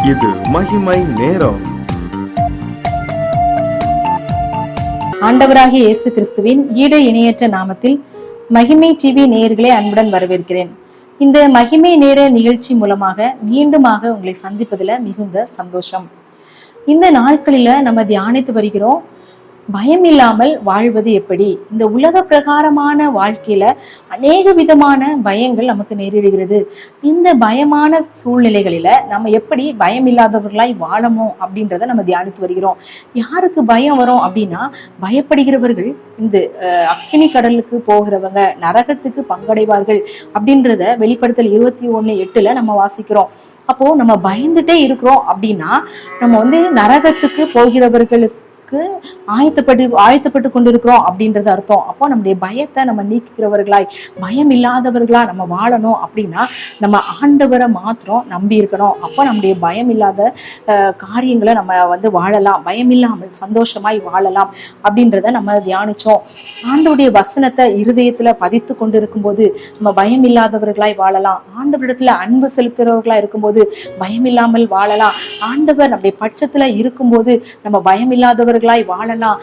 இது மகிமை நேரம். ஆண்டவராகிய இயேசு கிறிஸ்துவின் ஈடு இணையற்ற நாமத்தில் மகிமை டிவி நேயர்களை அன்புடன் வரவேற்கிறேன். இந்த மகிமை நேர நிகழ்ச்சி மூலமாக மீண்டுமாக உங்களை சந்திப்பதில் மிகுந்த சந்தோஷம். இந்த நாட்களில நம்ம தியானித்து வருகிறோம், பயம் இல்லாமல் வாழ்வது எப்படி. இந்த உலக பிரகாரமான வாழ்க்கையில அநேக விதமான பயங்கள் நமக்கு நேரிடுகிறது. இந்த பயமான சூழ்நிலைகளில நம்ம எப்படி பயம் இல்லாதவர்களாய் வாழணும் அப்படின்றத நம்ம தியானித்து வருகிறோம். யாருக்கு பயம் வரும் அப்படின்னா, பயப்படுகிறவர்கள் இந்த அக்கினி கடலுக்கு போகிறவங்க நரகத்துக்கு பங்கடைவார்கள் அப்படின்றத வெளிப்படுத்தல் 21:8 நம்ம வாசிக்கிறோம். அப்போ நம்ம பயந்துட்டே இருக்கிறோம் அப்படின்னா நம்ம நரகத்துக்கு போகிறவர்களுக்கு ஆயத்தப்பட்டு கொண்டிருக்கிறோம் அப்படின்றது அர்த்தம். அப்போ நம்முடைய பயத்தை நம்ம நீக்கிறவர்களாய், பயம் இல்லாதவர்களா நம்ம வாழணும் அப்படின்னா நம்ம ஆண்டவரை மாத்திரம் நம்பி இருக்கணும். அப்போ நம்முடைய பயம் இல்லாத காரியங்களை நம்ம வாழலாம், பயம் இல்லாமல் சந்தோஷமாய் வாழலாம் அப்படின்றத நம்ம தியானிச்சோம். ஆண்டவருடைய வசனத்தை இருதயத்துல பதித்து கொண்டு இருக்கும்போது நம்ம பயம் இல்லாதவர்களாய் வாழலாம். ஆண்டவரிடத்துல அன்பு செலுத்துறவர்களா இருக்கும்போது பயம் இல்லாமல் வாழலாம். ஆண்டவர் நம்முடைய பட்சத்துல இருக்கும்போது நம்ம பயம் இல்லாதவர்களாய் வாழலாம்.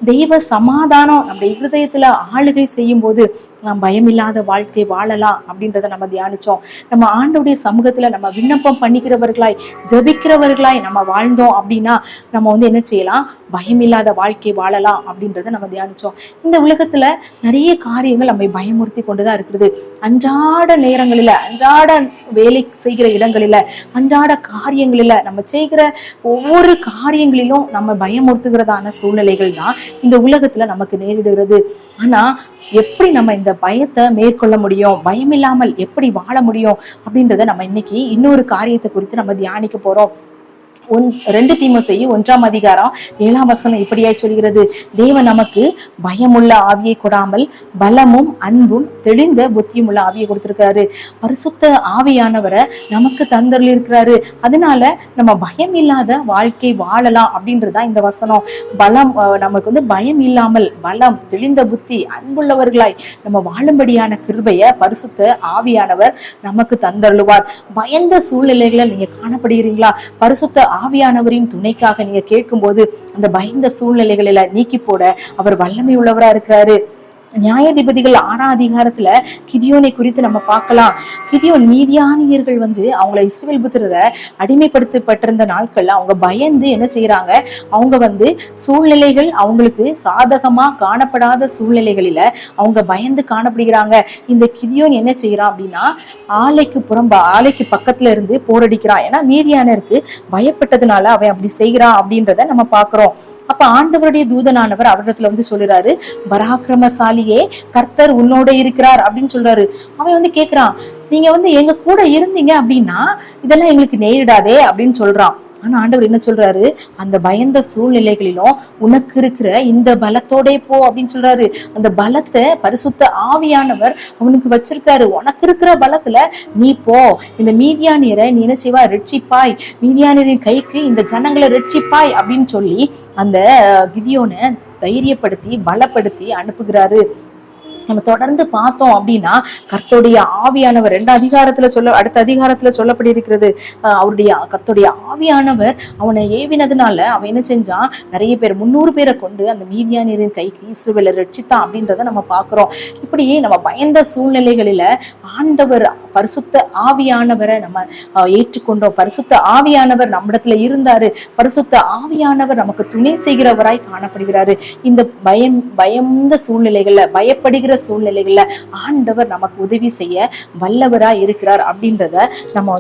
தெய்வ சமாதானம் நம்முடைய இருதயத்துல ஆளுகை செய்யும் போது நாம் பயமில்லாத வாழ்க்கை வாழலாம் அப்படின்றத நம்ம தியானிச்சோம். நம்ம ஆண்டவருடைய சமூகத்துல நம்ம விண்ணப்பம் பண்ணிக்கிறவர்களாய், ஜெபிக்கிறவர்களாய் நம்ம வாழ்ந்தோம் அப்படின்னா நம்ம என்ன செய்யலாம், பயமில்லாத வாழ்க்கை வாழலாம் அப்படின்றத நம்ம தியானிச்சோம். இந்த உலகத்துல நிறைய காரியங்கள் நம்மை பயமுறுத்தி கொண்டுதான் இருக்கிறது. அன்றாட நேரங்களில, அன்றாட வேலை செய்கிற இடங்களில, அன்றாட காரியங்களில நம்ம செய்கிற ஒவ்வொரு காரியங்களிலும் நம்ம பயமுறுத்துகிறதான சூழ்நிலைகள் தான் இந்த உலகத்துல நமக்கு நேரிடுகிறது. ஆனா எப்படி நம்ம இந்த பயத்தை மேற்கொள்ள முடியும், பயம் இல்லாமல் எப்படி வாழ முடியும் அப்படின்றத நம்ம இன்னைக்கு இன்னொரு காரியத்தை குறித்து நம்ம தியானிக்க போறோம். 2 தீமோத்தேயு 1:7 இப்படியாய் சொல்கிறது, தேவன் நமக்கு பயமுள்ள ஆவியை கொடாமல் பலமும் அன்பும் தெளிந்த புத்தியும் உள்ள ஆவியை கொடுத்திருக்காரு. பரிசுத்த ஆவியானவரை நமக்கு தந்தருளி இருக்கிறாரு. அதனால நம்ம பயம் இல்லாத வாழ்க்கை வாழலாம் அப்படின்றதுதான் இந்த வசனம். பலம் நமக்கு பயம் இல்லாமல் பலம், தெளிந்த புத்தி, அன்புள்ளவர்களாய் நம்ம வாழும்படியான கிருபையை பரிசுத்த ஆவியானவர் நமக்கு தந்தருளுவார். பயந்த சூழ்நிலைகளை நீங்க காணப்படுகிறீங்களா? பரிசுத்த ஆவியானவரின் துணைக்காக நீங்க கேட்கும் போது அந்த பயந்த சூழ்நிலைகளில நீக்கி போட அவர் வல்லமை உள்ளவரா இருக்கிறாரு. நியாயாதிபதிகள் 6 கிதியோனை குறித்து நம்ம பார்க்கலாம். கிதியோன் மீதியானியர்கள் அவங்கள இஸ்ரவேல் புத்திரரை அடிமைப்படுத்தப்பட்டிருந்த நாட்கள்ல அவங்க பயந்து என்ன செய்யறாங்க, அவங்க சூழ்நிலைகள் அவங்களுக்கு சாதகமா காணப்படாத சூழ்நிலைகளில அவங்க பயந்து காணப்படுகிறாங்க. இந்த கிதியோன் என்ன செய்யறான் அப்படின்னா, ஆலைக்கு பக்கத்துல இருந்து போரடிக்கிறான். ஏன்னா மீதியானருக்கு பயப்பட்டதுனால அவன் அப்படி செய்கிறான் அப்படின்றத நம்ம பாக்குறோம். அப்ப ஆண்டவருடைய தூதனானவர் அவரிடத்துல சொல்லுறாரு, பராக்கிரமசாலியே, கர்த்தர் உன்னோட இருக்கிறார் அப்படின்னு சொல்றாரு. அவன் கேக்குறான், நீங்க எங்க கூட இருந்தீங்க அப்படின்னா இதெல்லாம் எங்களுக்கு நேரிடாதே அப்படின்னு சொல்றான். ஆனா ஆண்டவர் என்ன சொல்றாரு, அந்த பயந்த சூழ்நிலைகளிலும் உனக்கு இருக்கிற இந்த பலத்தோட போ அப்படின்னு சொல்றாரு. அந்த பலத்தை பரிசுத்த ஆவியானவர் அவனுக்கு வச்சிருக்காரு. உனக்கு இருக்கிற பலத்துல நீ போ, இந்த மீதியானியரை நீ என்ன செய்வா, ரட்சிப்பாய், மீதியானியரின் கைக்கு இந்த ஜனங்களை ரட்சிப்பாய் அப்படின்னு சொல்லி அந்த கிதியோனை தைரியப்படுத்தி பலப்படுத்தி அனுப்புகிறாரு. நம்ம தொடர்ந்து பார்த்தோம் அப்படின்னா கர்த்தருடைய ஆவியானவர் அடுத்த அதிகாரத்துல சொல்லப்படி இருக்கிறது. கர்த்தருடைய ஆவியானவர் அவனை ஏவினதுனால அவன் என்ன செஞ்சான், நிறைய பேர் 300 பேரை கொண்டு அந்த மீதியானியரின் கைக்கு இஸ்ரவேலை ரட்சித்தான் அப்படின்றத நம்ம பாக்குறோம். இப்படி நம்ம பயந்த சூழ்நிலைகளில ஆண்டவர் பரிசுத்த ஆவியானவரை நம்ம ஏற்றுக்கொண்டோம். பரிசுத்த ஆவியானவர் நம்மிடத்துல இருந்தாரு. பரிசுத்த ஆவியானவர் நமக்கு துணை செய்கிறவராய் காணப்படுகிறாரு. இந்த பயந்த சூழ்நிலைகள்ல, பயப்படுகிற சூழ்நிலைகள்ல ஆண்டவர் நமக்கு உதவி செய்ய வல்லவரா இருக்கிறார் அப்படின்றத நம்ம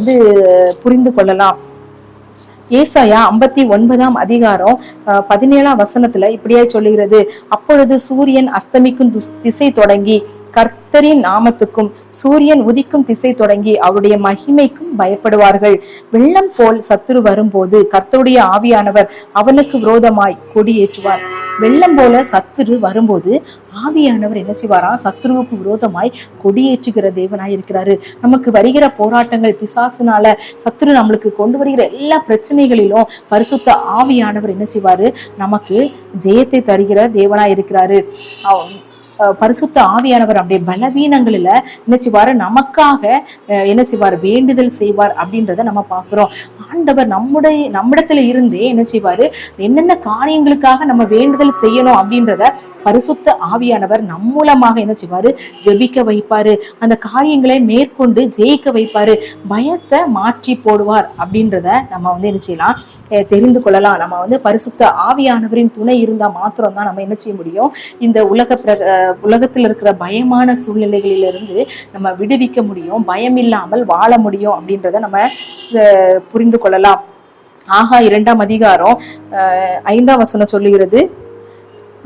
புரிந்து கொள்ளலாம். ஏசாயா 59:17 இப்படியாய் சொல்லுகிறது, அப்பொழுது சூரியன் அஸ்தமிக்கும் திசை தொடங்கி கர்த்தரின் நாமத்துக்கும் சூரியன் உதிக்கும் திசை தொடங்கி அவருடைய மகிமைக்கும் பயப்படுவார்கள். வெள்ளம் போல் சத்துரு வரும்போது கர்த்தருடைய ஆவியானவர் அவனுக்கு விரோதமாய் கொடியேற்றுவார். வெள்ளம் போல சத்துரு வரும்போது ஆவியானவர் என்ன செய்வாரா, சத்துருவுக்கு விரோதமாய் கொடியேற்றுகிற தேவனாய் இருக்கிறாரு. நமக்கு வருகிற போராட்டங்கள், பிசாசுனால சத்துரு நம்மளுக்கு கொண்டு வருகிற எல்லா பிரச்சனைகளிலும் பரிசுத்த ஆவியானவர் என்ன செய்வாரு, நமக்கு ஜெயத்தை தருகிற தேவனாய் இருக்கிறாரு. பரிசுத்த ஆவியானவர் அப்படியே பலவீனங்களில என்ன செய்வாரு, நமக்காக என்ன செய்வார், வேண்டுதல் செய்வார் அப்படின்றத நம்ம பார்க்கிறோம். ஆண்டவர் நம்மிடத்துல இருந்தே என்ன செய்வாரு, என்னென்ன காரியங்களுக்காக நம்ம வேண்டுதல் செய்யணும் அப்படின்றத பரிசுத்த ஆவியானவர் நம் மூலமாக என்ன செய்வாரு, ஜெபிக்க வைப்பாரு. அந்த காரியங்களை மேற்கொண்டு ஜெயிக்க வைப்பாரு. பயத்தை மாற்றி போடுவார் அப்படின்றத நம்ம என்ன செய்யலாம், தெரிந்து கொள்ளலாம். நம்ம பரிசுத்த ஆவியானவரின் துணை இருந்தா மாத்திரம் தான் நம்ம என்ன செய்ய முடியும், இந்த உலகத்தில் இருக்கிற பயமான சூழ்நிலைகளிலிருந்து நம்ம விடுவிக்க முடியும், பயம் இல்லாமல் வாழ முடியும் அப்படின்றத நம்ம புரிந்து கொள்ளலாம். ஆகா 2ஆம் அதிகாரம் 5ஆம் வசனம் சொல்லுகிறது,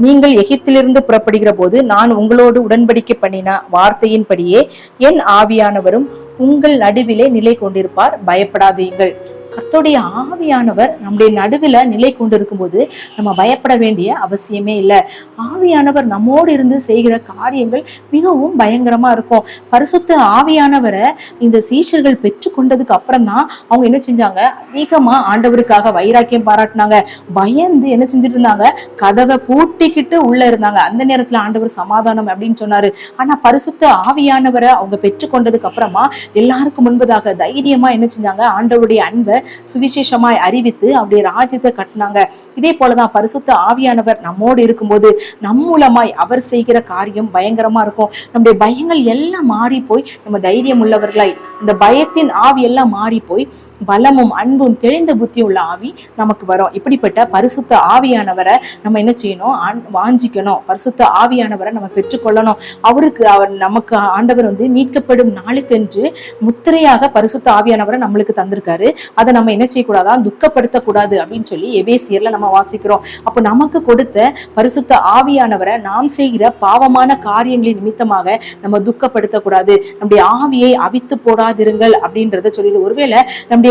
நீங்கள் எகிப்திலிருந்து புறப்படுகிற போது நான் உங்களோடு உடன்படிக்கை பண்ணின வார்த்தையின்படியே என் ஆவியானவரும் உங்கள் நடுவிலே நிலை கொண்டிருப்பார், பயப்படாதீங்கள். கர்த்தருடைய ஆவியானவர் நம்முடைய நடுவில் நிலை கொண்டிருக்கும் போது நம்ம பயப்பட வேண்டிய அவசியமே இல்லை. ஆவியானவர் நம்மோடு இருந்து செய்கிற காரியங்கள் மிகவும் பயங்கரமா இருக்கும். பரிசுத்த ஆவியானவரை இந்த சீஷர்கள் பெற்று கொண்டதுக்கு அப்புறம் தான் அவங்க என்ன செஞ்சாங்க, அதிகமா ஆண்டவருக்காக வைராக்கியம் பாராட்டினாங்க. பயந்து என்ன செஞ்சுட்டு இருந்தாங்க, கதவை பூட்டிக்கிட்டு உள்ள இருந்தாங்க. அந்த நேரத்துல ஆண்டவர் சமாதானம் அப்படின்னு சொன்னாரு. ஆனா பரிசுத்த ஆவியானவரை அவங்க பெற்று கொண்டதுக்கு அப்புறமா எல்லாருக்கும் முன்பதாக தைரியமா என்ன செஞ்சாங்க, ஆண்டவருடைய அன்பை சுவிசேஷமாய் அறிவித்து அவருடைய ராஜ்யத்தை கட்டினாங்க. இதே போலதான் பரிசுத்த ஆவியானவர் நம்மோடு இருக்கும்போது நம் மூலமாய் அவர் செய்கிற காரியம் பயங்கரமா இருக்கும். நம்முடைய பயங்கள் எல்லாம் மாறி போய் நம்ம தைரியம் உள்ளவர்களாய், இந்த பயத்தின் ஆவி எல்லாம் மாறி போய் பலமும் அன்பும் தெளிந்த புத்தி உள்ள ஆவி நமக்கு வரும். இப்படிப்பட்ட பரிசுத்த ஆவியானவரை நம்ம என்ன செய்யணும், வாஞ்சிக்கணும். பரிசுத்த ஆவியானவரை நம்ம பெற்றுக்கொள்ளணும். அவர் நமக்கு ஆண்டவர் மீட்கப்படும் நாளுக்கென்று முத்திரையாக பரிசுத்த ஆவியானவரை நம்மளுக்கு தந்திருக்காரு. அதை நம்ம என்ன செய்யக்கூடாதான், துக்கப்படுத்தக்கூடாது அப்படின்னு சொல்லி எபேசியர்ல நம்ம வாசிக்கிறோம். அப்போ நமக்கு கொடுத்த பரிசுத்த ஆவியானவரை நாம் செய்கிற பாவமான காரியங்களின் நிமித்தமாக நம்ம துக்கப்படுத்தக்கூடாது. நம்முடைய ஆவியை அவித்து போடாதிருங்கள் அப்படின்றத சொல்லிடு. ஒருவேளை நம்முடைய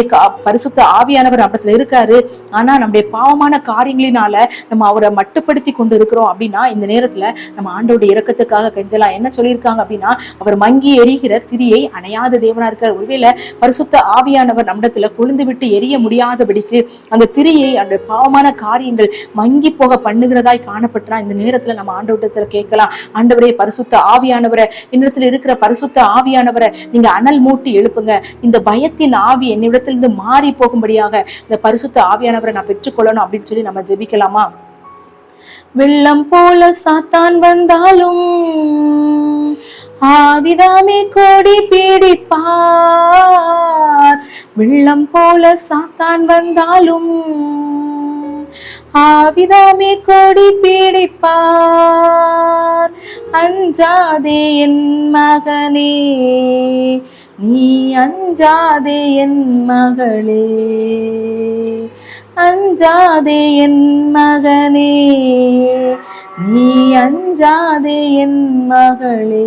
பரிசுத்த ஆவியானவர் அப்பத்துல இருக்காரு, ஆனா நம்முடைய பாவமான காரியங்களினால நம்ம அவரை மட்டுப்படுத்தி கொண்டு இருக்கிறோம் அப்படின்னா இந்த நேரத்துல நம்ம ஆண்டோடைய இரக்கத்துக்காக கெஞ்சலாம். என்ன சொல்லியிருக்காங்க அப்படின்னா, அவர் மங்கி எரிகிற திரியை அணையாத தேவனா இருக்கார். ஒருவேளை பரிசுத்த ஆவியானவர் நம்மிடத்துல கொழுந்து விட்டு எரிய முடியாதபடிக்கு அந்த திரியை அந்த பாவமான காரியங்கள் மங்கி போக பண்ணுகிறதாய் காணப்பட்டா இந்த நேரத்துல நம்ம ஆண்டவரிடத்துல கேட்கலாம், ஆண்டவரே பரிசுத்த ஆவியானவரை, என்னிடத்துல இருக்கிற பரிசுத்த ஆவியானவரை நீங்க அனல் மூட்டி எழுப்புங்க. இந்த பயத்தின் ஆவி என்னிடத்திலிருந்து மாறி போகும்படியாக இந்த பரிசுத்த ஆவியானவரை நான் பெற்றுக்கொள்ளணும் அப்படின்னு சொல்லி நம்ம ஜெபிக்கலாமா? வெள்ளம் போல சாத்தான் வந்தாலும் ஆவிதாமே கோடி பீடிப்பார். வெள்ளம் போல சாத்தான் வந்தாலும் ஆவிதாமே கோடி பீடிப்பார். அஞ்சாதே என் மகனே, நீ அஞ்சாதே என் மகளே, அஞ்சாதே என் மகனே, நீ அஞ்சாதே என் மகளே.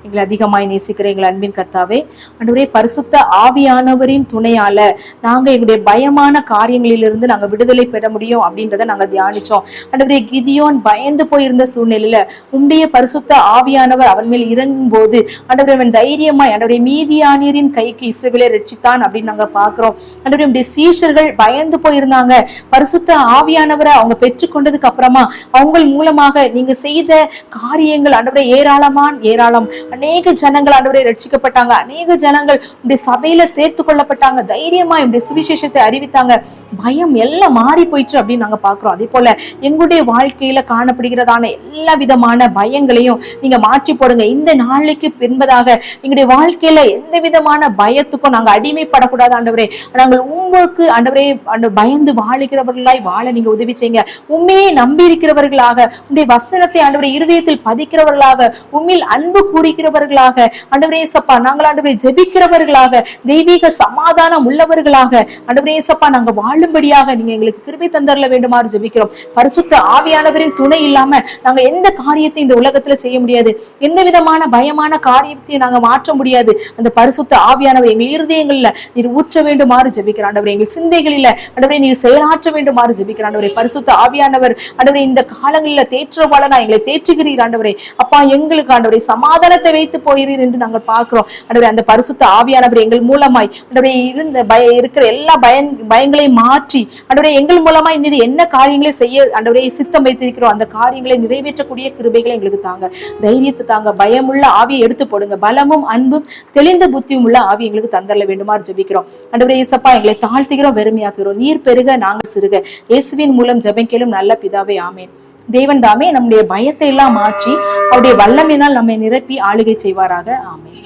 எங்களை அதிகமாய் நேசிக்கிற எங்கள் அன்பின் கர்த்தாவே, ஆண்டவரே பரிசுத்த ஆவியானவரின் துணையால நாங்க எங்களுடைய பயமான காரியங்களிலிருந்து நாங்க விடுதலை பெற முடியும் அப்படின்றத நாங்க தியானிச்சோம். ஆண்டவரே கிதியோன் பயந்து போயிருந்த சூழ்நிலையில உம்முடைய பரிசுத்த ஆவியானவர் அவன் மேல் இறங்கும் போது ஆண்டவரே அவன் தைரியமாய் ஆண்டவரே மீதியானியரின் கைக்கு இஸ்ரவேலை ரட்சித்தான் அப்படின்னு நாங்க பாக்குறோம். ஆண்டவரே உம்முடைய சீஷர்கள் பயந்து போயிருந்தாங்க. பரிசுத்த ஆவியானவரை அவங்க பெற்றுக்கொண்டதுக்கு அப்புறமா அவங்க மூலமாக நீங்க செய்த காரியங்கள் ஆண்டவரே ஏராளம். அநேக ஜனங்கள் ஆண்டவரே ரட்சிக்கப்பட்டாங்க. அநேக ஜனங்கள் உடைய சபையில சேர்த்து கொள்ளப்பட்டாங்க. தைரியமா உடைய சுவிசேஷத்தை அறிவித்தாங்க. பயம் எல்லாம் மாறி போயிடுச்சு அப்படின்னு நாங்க பாக்குறோம். அதே போல எங்களுடைய வாழ்க்கையில காணப்படுகிறதான எல்லா விதமான பயங்களையும் நீங்க மாற்றி போடுங்க. இந்த நாளைக்கு பின்பதாக எங்களுடைய வாழ்க்கையில எந்த விதமான பயத்துக்கும் நாங்க அடிமைப்படக்கூடாது ஆண்டவரே. நாங்கள் உங்களுக்கு ஆண்டவரே பயந்து வாழுகிறவர்களாய் வாழ நீங்க உதவி செய்யுங்க. உண்மையை நம்பி இருக்கிறவர்களாக, உடைய வசனத்தை ஆண்டவரே இருதயத்தில் பதிக்கிறவர்களாக, உண்மையில் அன்பு கூறுகிறவர்களாக ஆண்டவரே சப்பா நாங்கள் ஆண்டவரே ஜெபிக்கிறவர்களாக, தெய்வீக சமாதானம் உள்ளவர்களாக ஆண்டவரே சப்பா நாங்க வாழும்படியாக நீங்க எங்களுக்கு கிருபை தந்தரல வேண்டுமாறு ஜெபிக்கிறோம். பரிசுத்த ஆவியானவரின் துணை இல்லாம நாங்க எந்த காரியத்தை இந்த உலகத்துல செய்ய முடியாது. எந்த விதமான பயமான காரியத்தையும் நாங்க மாற்ற முடியாது. அந்த பரிசுத்த ஆவியானவர் எங்கள் இருதயங்கள்ல நீர் ஊற்ற வேண்டுமாறு ஜெபிக்கிற ஆண்டவரே, எங்கள் சிந்தைகளில ஆண்டவரே நீர் செயலாற்ற வேண்டுமாறு ஜெபிக்கிற ஆண்டவரே. பரிசுத்த ஆவியானவர் ஆண்டவரே இந்த காலங்களில தேற்றவாளனா எங்களை தேற்றுகிறீர் ஆண்டவரே. அப்பா எங்களுக்கு ஆண்டவரே சமாதானத்தை வைத்து போகிறீர் என்று நாங்கள் பார்க்கிறோம். ஆண்டவரே, அந்த பரிசுத்த ஆவியானவர் எங்கள் மூலமாய் ஆண்டவரே இருக்கிற எல்லா பயங்களையும் மாற்றி ஆண்டவரே எங்கள் மூலமாய் இன்னது என்ன காரியங்களை செய்ய ஆண்டவரே சித்தம் வைத்திருக்கிறோம், அந்த காரியங்களை நிறைவேற்றக்கூடிய கிருபைகளை எங்களுக்கு தாங்க, தைரியத்தை தாங்க, பயமுள்ள ஆவியை எடுத்து போடுங்க, பலமும் அன்பும் தெளிந்த புத்தியும் உள்ள ஆவி எங்களுக்கு தந்தரல வேண்டுமா ஜெபிக்கிறோம். ஆண்டவரே இயேசப்பா, எங்களை தாழ்த்துகிறோம், வெறுமையாக்குகிறோம். நீர் பெருக, நாங்கள் சிறுக. இயேசுவின் மூலம் ஜெபம் கேளும் நல்ல பிதாவே, ஆமென். தேவன் தாமே நம்முடைய பயத்தை எல்லாம் மாற்றி அவருடைய வல்லமையினால் நம்மை நிரப்பி ஆளுகை செய்வாராக. ஆமென்.